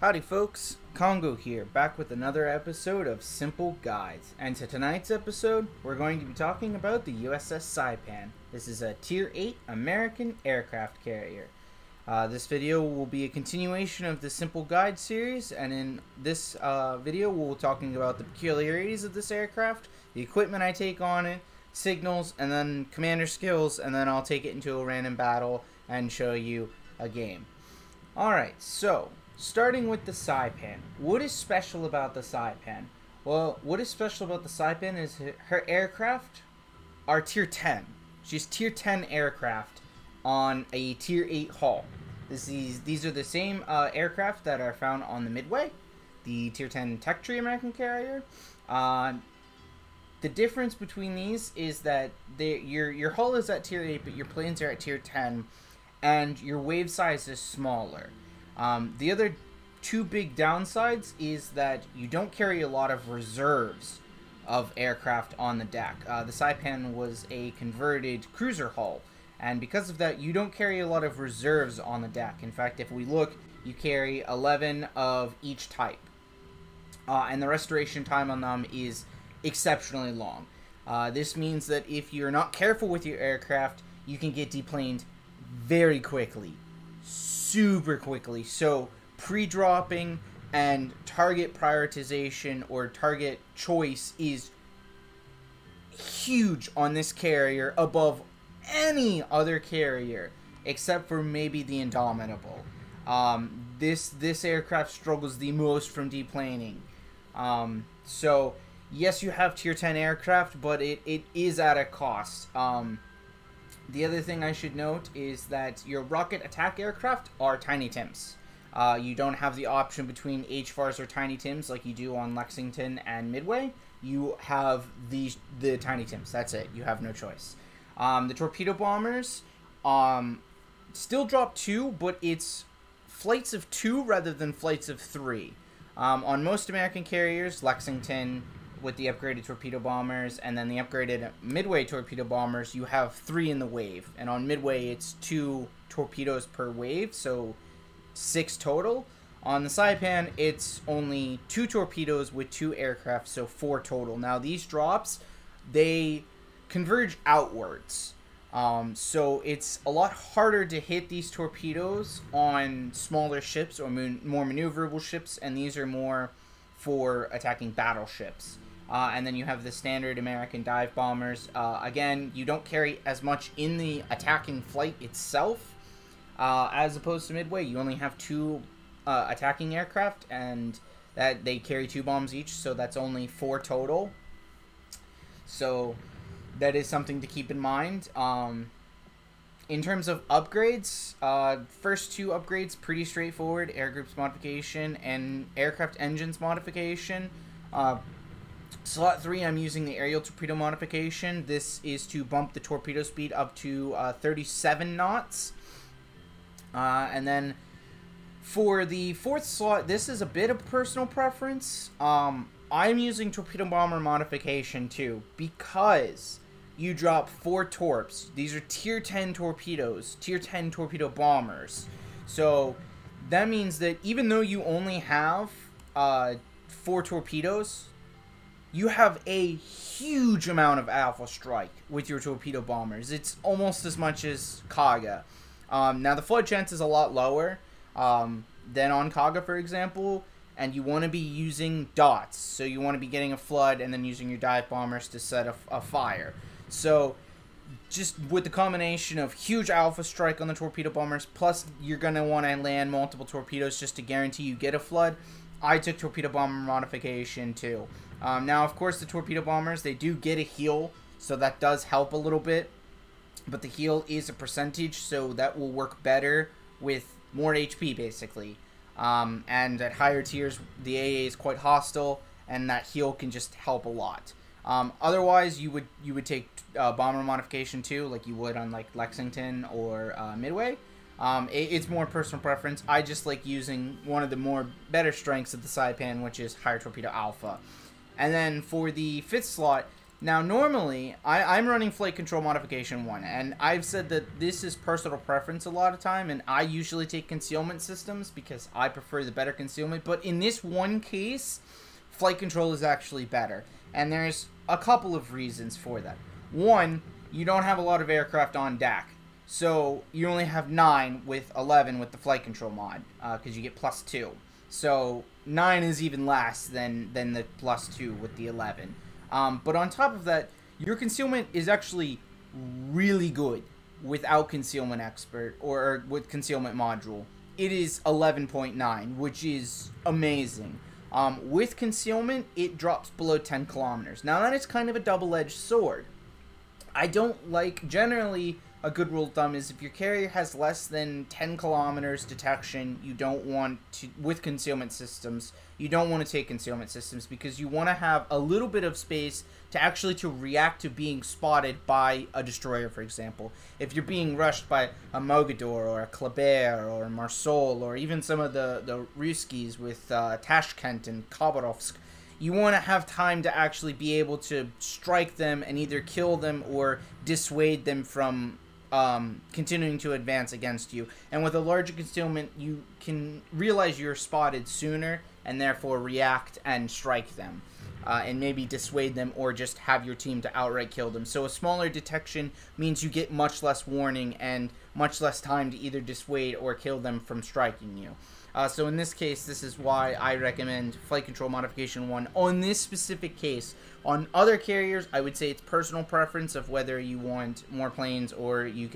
Howdy folks, Congo here, back with another episode of Simple Guides. And to tonight's episode, we're going to be talking about the USS Saipan. This is a Tier 8 American aircraft carrier. This video will be a continuation of the Simple Guide series, and in this video we'll be talking about the peculiarities of this aircraft, the equipment I take on it, signals, and then commander skills, and then I'll take it into a random battle and show you a game. Alright, so starting with the Saipan. What is special about the Saipan? Well, what is special about the Saipan is her aircraft are Tier 10. She's Tier 10 aircraft on a Tier 8 hull. These are the same aircraft that are found on the Midway, the Tier 10 Tech Tree American carrier. The difference between these is that your hull is at Tier 8, but your planes are at Tier 10, and your wave size is smaller. The other two big downsides is that you don't carry a lot of reserves of aircraft on the deck. The Saipan was a converted cruiser hull, and because of that, you don't carry a lot of reserves on the deck. In fact, if we look, you carry 11 of each type, and the restoration time on them is exceptionally long. This means that if you're not careful with your aircraft, you can get deplaned very quickly. Super quickly. So pre-dropping and target prioritization or target choice is huge on this carrier above any other carrier except for maybe the Indomitable. This aircraft struggles the most from deplaning. So yes, you have Tier 10 aircraft, but it is at a cost. The other thing I should note is that your rocket attack aircraft are Tiny Tims. You don't have the option between HFARs or Tiny Tims like you do on Lexington and Midway. You have the Tiny Tims. That's it. You have no choice. The torpedo bombers still drop 2, but it's flights of 2 rather than flights of 3. On most American carriers, Lexington with the upgraded torpedo bombers and then the upgraded Midway torpedo bombers, you have 3 in the wave, and on Midway it's 2 torpedoes per wave, so 6 total. On the Saipan it's only 2 torpedoes with 2 aircraft, so 4 total. Now these drops, they converge outwards, so it's a lot harder to hit these torpedoes on smaller ships or more maneuverable ships, and these are more for attacking battleships. And then you have the standard American dive bombers. Again, you don't carry as much in the attacking flight itself as opposed to Midway. You only have 2 attacking aircraft, and that they carry 2 bombs each, so that's only 4 total. So that is something to keep in mind. In terms of upgrades, first 2 upgrades, pretty straightforward. Air groups modification and aircraft engines modification. Slot 3, I'm using the aerial torpedo modification. This is to bump the torpedo speed up to 37 knots. And then for the 4th slot, this is a bit of personal preference. I'm using torpedo bomber modification too, because you drop 4 torps. These are Tier 10 torpedoes, Tier 10 torpedo bombers. So that means that even though you only have 4 torpedoes, you have a huge amount of alpha strike with your torpedo bombers. It's almost as much as Kaga. Now the flood chance is a lot lower than on Kaga, for example, and you want to be using dots. So you want to be getting a flood and then using your dive bombers to set a fire. So just with the combination of huge alpha strike on the torpedo bombers, plus you're going to want to land multiple torpedoes just to guarantee you get a flood, I took torpedo bomber modification too. Now, of course, the torpedo bombers, they do get a heal, so that does help a little bit. But the heal is a percentage, so that will work better with more HP, basically. And at higher tiers, the AA is quite hostile, and that heal can just help a lot. Otherwise, you would take bomber modification too, like you would on like Lexington or Midway. It's more personal preference. I just like using one of the better strengths of the Saipan, which is higher torpedo alpha. And then for the 5th slot, Now, normally, I'm running Flight Control Modification 1, and I've said that this is personal preference a lot of time, and I usually take concealment systems because I prefer the better concealment, but in this one case, Flight Control is actually better, and there's a couple of reasons for that. One, you don't have a lot of aircraft on deck, so you only have 9 with 11 with the Flight Control mod, because you get +2. So 9 is even less than the +2 with the 11. But on top of that, your concealment is actually really good without Concealment Expert or with Concealment Module. It is 11.9, which is amazing. With Concealment, it drops below 10 kilometers. Now, that is kind of a double-edged sword. I don't like, generally, a good rule of thumb is if your carrier has less than 10 kilometers detection, you don't want to, with concealment systems, you don't want to take concealment systems because you want to have a little bit of space to actually to react to being spotted by a destroyer, for example. If you're being rushed by a Mogador or a Kleber or a Marsol or even some of the Ruskies with Tashkent and Khabarovsk, you want to have time to actually be able to strike them and either kill them or dissuade them from continuing to advance against you. And with a larger concealment, you can realize you're spotted sooner and therefore react and strike them. And maybe dissuade them or just have your team to outright kill them. So a smaller detection means you get much less warning and much less time to either dissuade or kill them from striking you. So in this case, this is why I recommend Flight Control Modification 1 on this specific case. On other carriers, I would say it's personal preference of whether you want more planes or you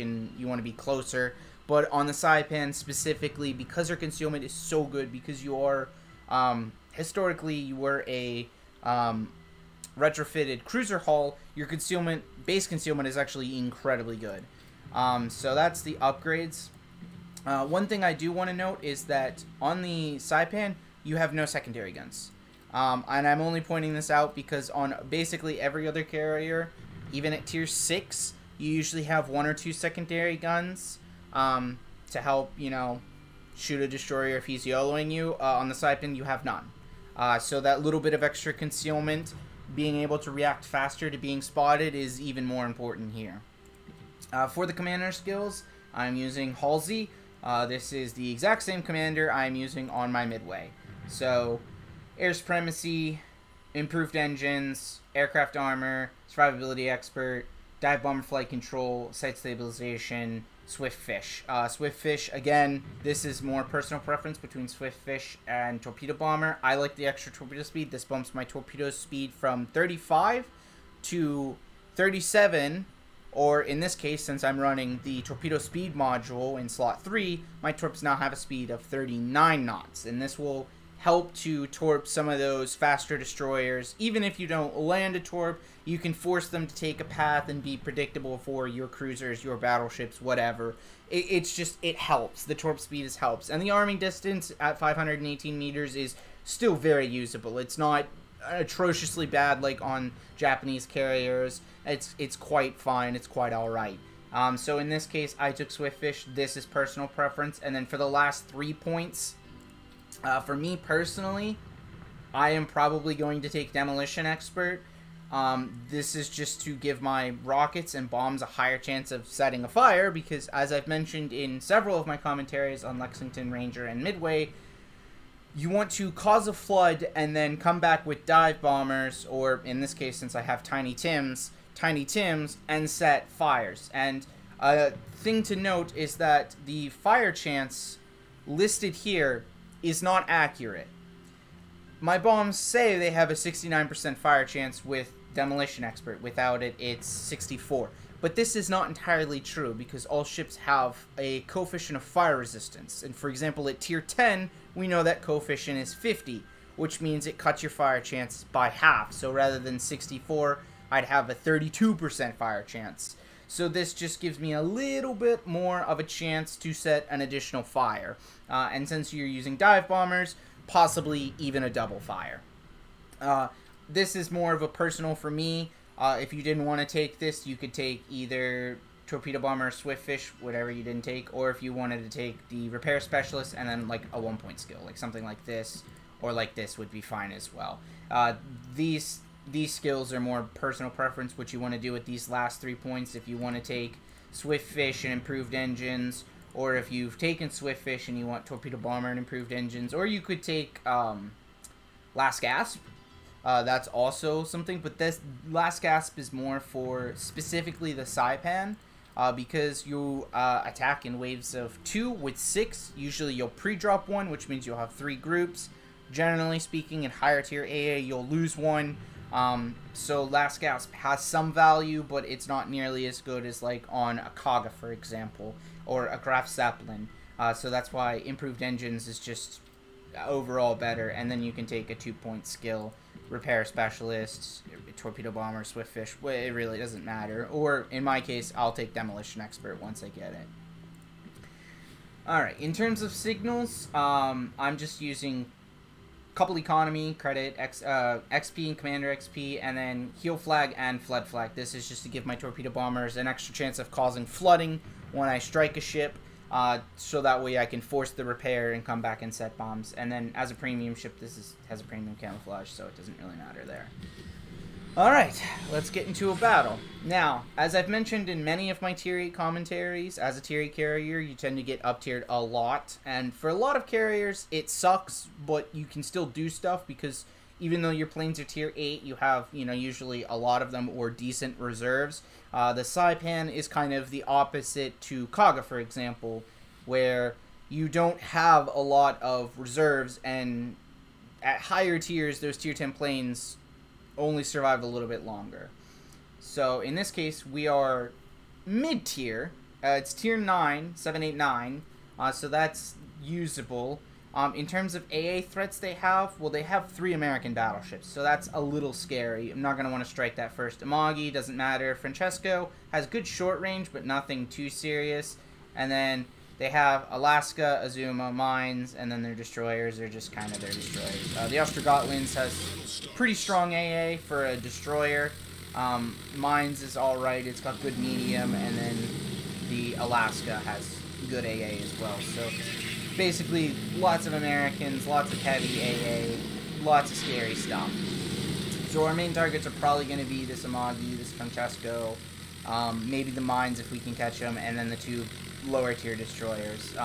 want to be closer. But on the Saipan specifically, because your concealment is so good, because you are, historically, you were a retrofitted cruiser hull, your concealment, base concealment is actually incredibly good. So that's the upgrades. One thing I do want to note is that on the Saipan, you have no secondary guns. And I'm only pointing this out because on basically every other carrier, even at tier 6, you usually have 1 or 2 secondary guns to help, you know, shoot a destroyer if he's YOLOing you. On the Saipan, you have none. So that little bit of extra concealment, being able to react faster to being spotted is even more important here. For the commander skills, I'm using Halsey. This is the exact same commander I'm using on my Midway. So, air supremacy, improved engines, aircraft armor, survivability expert, dive bomber flight control, sight stabilization, swift fish. Swift fish, again, this is more personal preference between swift fish and torpedo bomber. I like the extra torpedo speed. This bumps my torpedo speed from 35 to 37. Or in this case, since I'm running the torpedo speed module in slot 3, my torps now have a speed of 39 knots. And this will help to torp some of those faster destroyers. Even if you don't land a torp, you can force them to take a path and be predictable for your cruisers, your battleships, whatever. It helps. The torp speed helps. And the arming distance at 518 meters is still very usable. It's not atrociously bad like on Japanese carriers. It's quite fine. It's quite alright. So in this case, I took Swiftfish. This is personal preference. And then for the last 3 points, for me personally, I am probably going to take Demolition Expert. This is just to give my rockets and bombs a higher chance of setting a fire, because as I've mentioned in several of my commentaries on Lexington, Ranger, and Midway, you want to cause a flood and then come back with dive bombers, or in this case, since I have Tiny Tims, and set fires. And a thing to note is that the fire chance listed here is not accurate. My bombs say they have a 69% fire chance with Demolition Expert. Without it, it's 64. But this is not entirely true, because all ships have a coefficient of fire resistance. And for example, at tier 10, we know that coefficient is 50, which means it cuts your fire chances by half. So rather than 64, I'd have a 32% fire chance. So this just gives me a little bit more of a chance to set an additional fire. And since you're using dive bombers, possibly even a double fire. This is more of a personal for me. If you didn't want to take this, you could take either Torpedo Bomber, Swiftfish, whatever you didn't take, or if you wanted to take the Repair Specialist and then like a 1-point skill, like something like this, or like this would be fine as well. These these skills are more personal preference, what you want to do with these last 3 points. If you want to take Swift Fish and improved engines, or if you've taken Swift Fish and you want Torpedo Bomber and improved engines, or you could take Last Gasp. That's also something, but this Last Gasp is more for specifically the Saipan, because you attack in waves of 2 with 6. Usually you'll pre-drop 1, which means you'll have 3 groups. Generally speaking, in higher tier AA, you'll lose 1. So Last Gasp has some value, but it's not nearly as good as like on a Kaga, for example, or a Graf Zeppelin. So that's why improved engines is just overall better, and then you can take a 2-point skill, repair specialist, torpedo bomber, swift fish. It really doesn't matter. Or in my case, I'll take demolition expert once I get it. Alright, in terms of signals, I'm just using couple economy, credit, XP and commander XP, and then heal flag and flood flag. This is just to give my torpedo bombers an extra chance of causing flooding when I strike a ship, so that way I can force the repair and come back and set bombs. And then as a premium ship, this has a premium camouflage, so it doesn't really matter there. Alright, let's get into a battle. Now, as I've mentioned in many of my Tier 8 commentaries, as a Tier 8 carrier, you tend to get up-tiered a lot. And for a lot of carriers, it sucks, but you can still do stuff because even though your planes are Tier 8, you have, usually a lot of them or decent reserves. The Saipan is kind of the opposite to Kaga, for example, where you don't have a lot of reserves, and at higher tiers, those Tier 10 planes only survive a little bit longer. So in this case, we are mid-tier. It's tier 9, 7, 8, 9. So that's usable. In terms of AA threats they have, well, they have 3 American battleships, so that's a little scary. I'm not going to want to strike that first. Amagi, doesn't matter. Francesco has good short range, but nothing too serious. And then they have Alaska, Azuma, mines, and then their destroyers are just kind of their destroyers. The Ostrogothlands has pretty strong AA for a destroyer. Mines is alright, it's got good medium, and then the Alaska has good AA as well. So basically, lots of Americans, lots of heavy AA, lots of scary stuff. So our main targets are probably going to be this Amagi, this Francesco, maybe the mines if we can catch them, and then the 2 lower tier destroyers.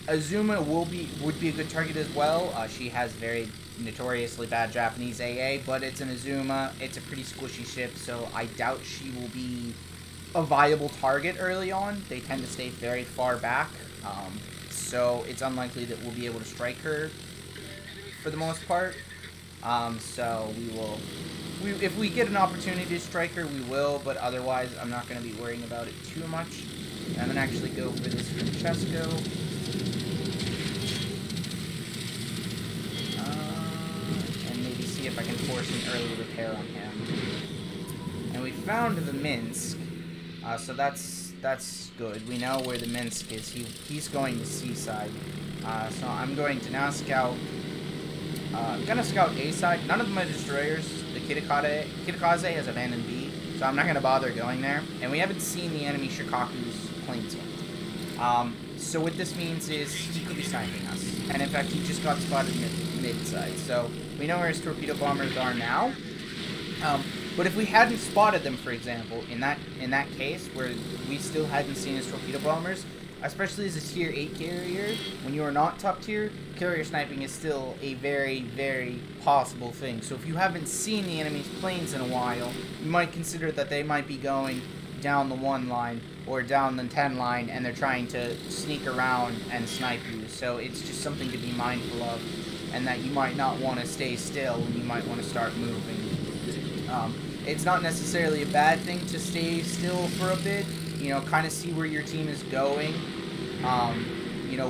Azuma would be a good target as well. She has very notoriously bad Japanese AA, but it's an Azuma. It's a pretty squishy ship, so I doubt she will be a viable target early on. They tend to stay very far back, so it's unlikely that we'll be able to strike her for the most part. So if we get an opportunity to strike her, we will, but otherwise I'm not going to be worrying about it too much. I'm going to actually go for this Francesco. And maybe see if I can force an early repair on him. And we found the Minsk. So that's good. We know where the Minsk is. He's going to Seaside. So I'm going to now scout. I'm going to scout A side. None of my destroyers. The Kitakaze has abandoned B. So I'm not going to bother going there. And we haven't seen the enemy Shikaku's planes yet. So what this means is he could be sniping us. And in fact, he just got spotted mid-side. So we know where his torpedo bombers are now. But if we hadn't spotted them, for example, in that case, where we still hadn't seen his torpedo bombers, especially as a tier 8 carrier, when you are not top tier, carrier sniping is still a very, very possible thing. So if you haven't seen the enemy's planes in a while, you might consider that they might be going down the 1 line or down the 10 line, and they're trying to sneak around and snipe you. So it's just something to be mindful of, and that you might not want to stay still, and you might want to start moving. It's not necessarily a bad thing to stay still for a bit, kind of see where your team is going,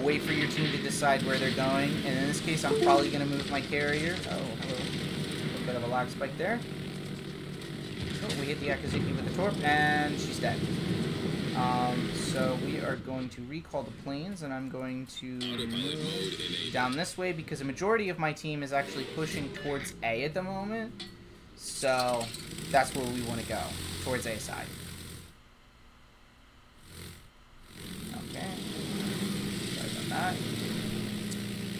wait for your team to decide where they're going, and in this case, I'm probably going to move my carrier. Oh, hello. A little bit of a lag spike there. Oh, we hit the Akazuki with the torp, and she's dead. So we are going to recall the planes, and I'm going to move down this way, because a majority of my team is actually pushing towards A at the moment. So that's where we want to go, towards A side. Okay. Sorry about that.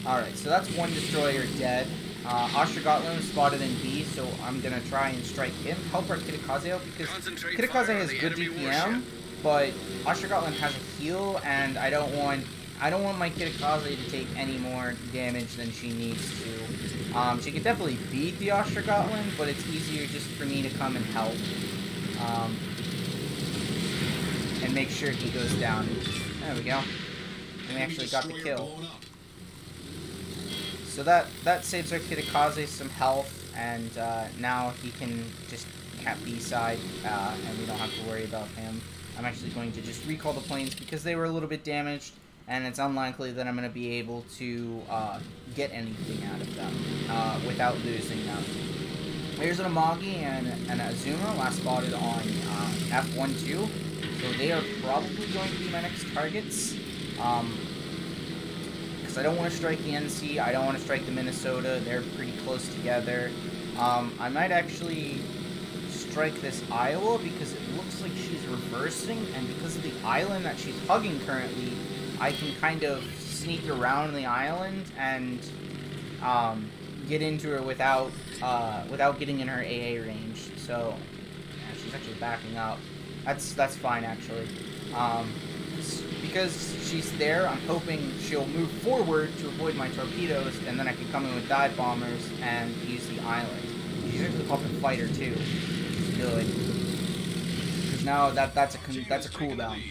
Alright, so that's 1 destroyer dead. Ostrogotland was spotted in B, so I'm gonna try and strike him. Help our Kitakaze out, because Kitakaze has good DPM, but Ostrogotland has a heal, and I don't want my Kitakaze to take any more damage than she needs to. She can definitely beat the Ostrogotland, but it's easier just for me to come and help. And make sure he goes down. There we go. And we actually got the kill. So that saves our Kitakaze some health, and now he can just cap B side, and we don't have to worry about him. I'm actually going to just recall the planes because they were a little bit damaged, and it's unlikely that I'm going to be able to get anything out of them without losing them. Here's an Amagi and an Azuma, last spotted on F1-2. So they are probably going to be my next targets. Because I don't want to strike the NC, I don't want to strike the Minnesota, they're pretty close together. I might actually strike this Iowa because it looks like she's reversing, and because of the island that she's hugging currently, I can kind of sneak around the island and get into her without getting in her AA range. So yeah, she's actually backing up. That's fine actually. Because she's there, I'm hoping she'll move forward to avoid my torpedoes, and then I can come in with dive bombers and use the island. She's actually popping fighter too, which is good. Because now that's a cooldown.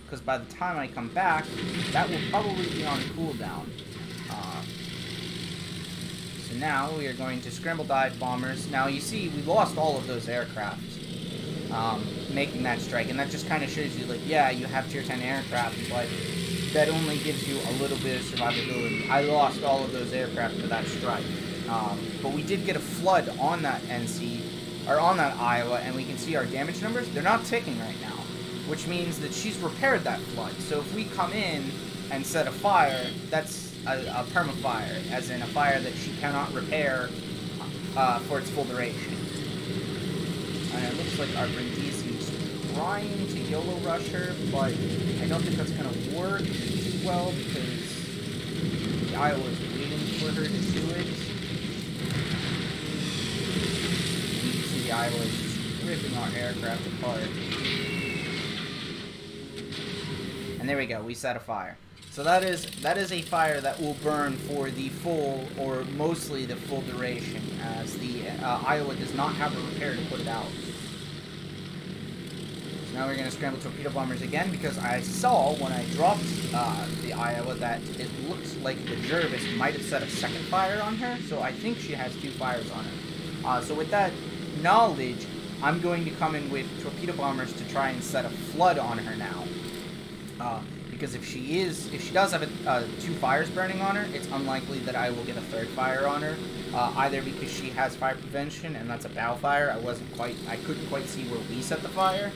Because by the time I come back, that will probably be on cooldown. So now we are going to scramble dive bombers. Now you see, we lost all of those aircraft. Making that strike, and that just kind of shows you, like, yeah, you have tier 10 aircraft, but that only gives you a little bit of survivability. I lost all of those aircraft for that strike, but we did get a flood on that NC, or on that Iowa, and we can see our damage numbers. They're not ticking right now, which means that she's repaired that flood. So if we come in and set a fire, that's a perma-fire, as in a fire that she cannot repair for its full duration. And it looks like our Brindisi's trying to YOLO rush her, but I don't think that's going to work too well because the Iowa's waiting for her to do it. You can see the Iowa is just ripping our aircraft apart. And there we go, we set a fire. So that is a fire that will burn for the full, or mostly the full duration, as the Iowa does not have a repair to put it out. So now we're going to scramble torpedo bombers again, because I saw when I dropped the Iowa that it looks like the Jervis might have set a second fire on her, so I think she has 2 fires on her. So with that knowledge, I'm going to come in with torpedo bombers to try and set a flood on her now. Because if she does have 2 fires burning on her, it's unlikely that I will get a 3rd fire on her. Either because she has fire prevention, and that's a bow fire. I couldn't quite see where we set the fire.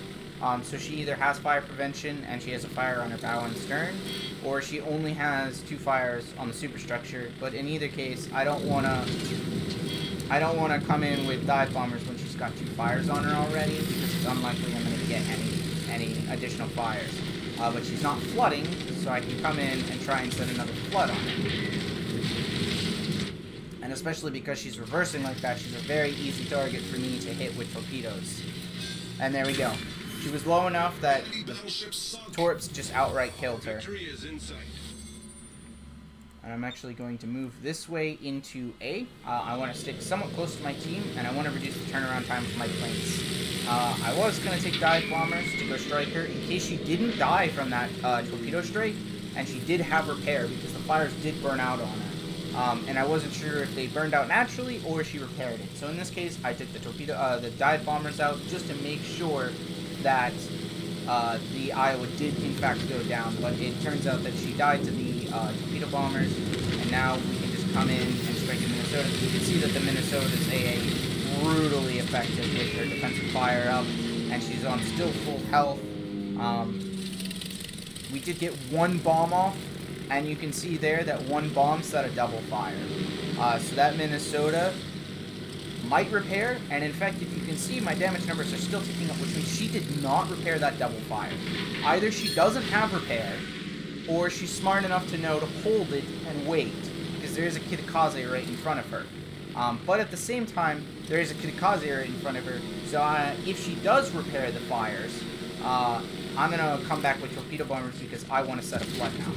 So she either has fire prevention and she has a fire on her bow and stern, or she only has 2 fires on the superstructure. But in either case, I don't wanna come in with dive bombers when she's got 2 fires on her already, because it's unlikely I'm gonna get any additional fires. But she's not flooding, so I can come in and try and set another flood on her. And especially because she's reversing like that, she's a very easy target for me to hit with torpedoes. And there we go. She was low enough that the torps just outright killed her. And I'm actually going to move this way into A. I want to stick somewhat close to my team, and I want to reduce the turnaround time for my planes. I was going to take dive bombers to go strike her in case she didn't die from that torpedo strike, and she did have repair because the fires did burn out on her. And I wasn't sure if they burned out naturally or she repaired it. So in this case, I took the dive bombers out just to make sure that the Iowa did in fact go down, but it turns out that she died to the torpedo bombers, and now we can just come in and strike the Minnesota. You can see that the Minnesota's AA is brutally effective with her defensive fire up, and she's on still full health. We did get 1 bomb off, and you can see there that 1 bomb set a double fire. So that Minnesota might repair, and in fact, if you can see, my damage numbers are still ticking up, which means she did not repair that double fire. Either she doesn't have repair, or she's smart enough to know to hold it and wait. Because because there is a Kitakaze right in front of her. But at the same time, there is a Kitakaze right in front of her, so if she does repair the fires, I'm going to come back with torpedo bombers because I want to set a flood now.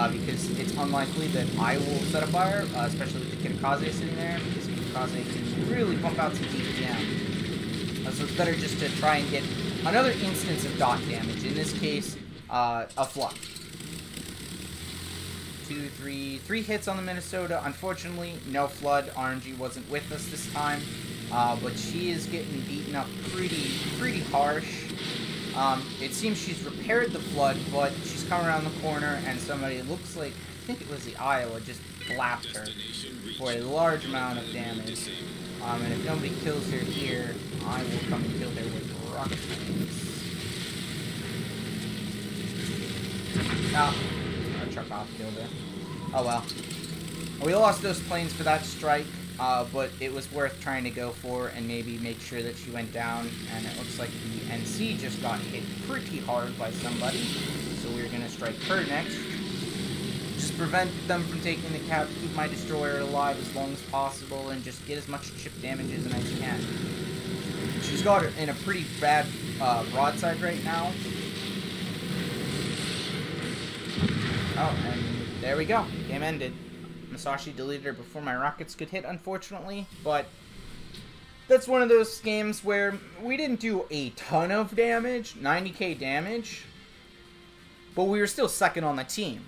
Because it's unlikely that I will set a fire, especially with the Kitakaze sitting there, because Kitakaze can really pump out some DPM. So it's better just to try and get another instance of dot damage. In this case, a flood. 2, 3, 3 hits on the Minnesota. Unfortunately, no flood. RNG wasn't with us this time, but she is getting beaten up pretty harsh. It seems she's repaired the flood, but she's come around the corner, and somebody, it looks like, I think it was the Iowa, just blapped her for a large amount of damage. And if nobody kills her here, I will come and kill her with rocket planes. Our truck off killed her. Oh well. We lost those planes for that strike, but it was worth trying to go for and maybe make sure that she went down. And it looks like the NC just got hit pretty hard by somebody, so we're going to strike her next. Just prevent them from taking the cap, keep my destroyer alive as long as possible, and just get as much chip damage as I can. She's got her in a pretty bad broadside right now. Oh, and there we go. Game ended. Masashi deleted her before my rockets could hit, unfortunately, but that's one of those games where we didn't do a ton of damage, 90k damage, but we were still second on the team.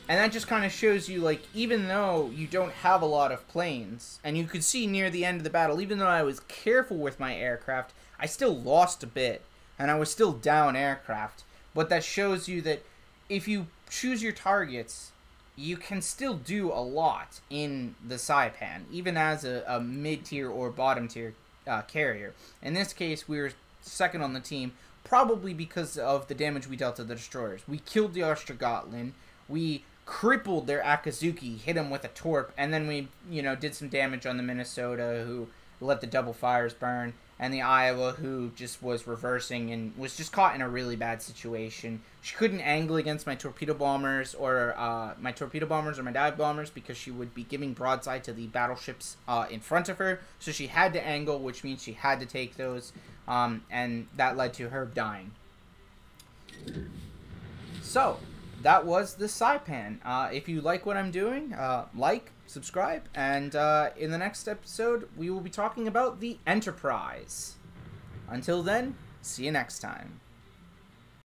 And that just kind of shows you, like, even though you don't have a lot of planes, and you could see near the end of the battle, even though I was careful with my aircraft, I still lost a bit, and I was still down aircraft. But that shows you that if you choose your targets, you can still do a lot in the Saipan, even as a mid-tier or bottom-tier carrier. In this case, we were second on the team, probably because of the damage we dealt to the destroyers. We killed the Ostrogotlin, we crippled their Akazuki, hit him with a torp, and then we, did some damage on the Minnesota, who let the double fires burn, and the Iowa, who just was reversing and was just caught in a really bad situation. She couldn't angle against my torpedo bombers or my dive bombers because she would be giving broadside to the battleships in front of her, so she had to angle, which means she had to take those, and that led to her dying. So that was the Saipan. If you like what I'm doing, like, subscribe, and in the next episode, we will be talking about the Enterprise. Until then, see you next time.